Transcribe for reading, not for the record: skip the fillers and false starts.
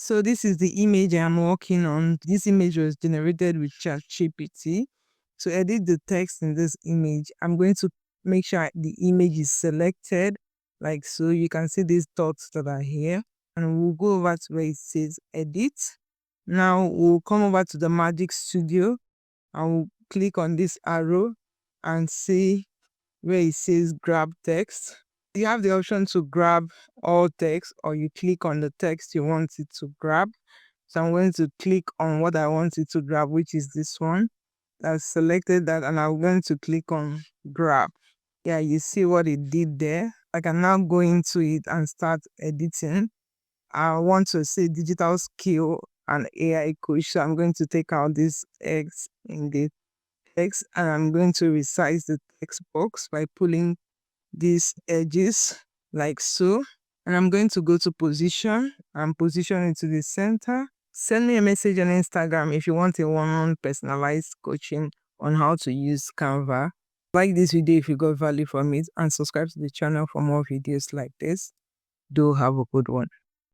So this is the image I'm working on. This image was generated with ChatGPT. To edit the text in this image, I'm going to make sure the image is selected, like so. You can see these dots that are here, and we'll go over to where it says edit. Now we'll come over to the Magic Studio and we'll click on this arrow and see where it says grab text. You have the option to grab all text, or you click on the text you want it to grab. So I'm going to click on what I want it to grab, which is this one. I've selected that and I'm going to click on grab. Yeah, you see what it did there. I can now go into it and start editing. I want to say digital skill and AI coach. So I'm going to take out this X in the text and I'm going to resize the text box by pulling these edges like so. And I'm going to go to position and position it to the center. Send me a message on Instagram if you want a one-on-one personalized coaching on how to use Canva. Like this video if you got value from it and subscribe to the channel for more videos like this. Do have a good one.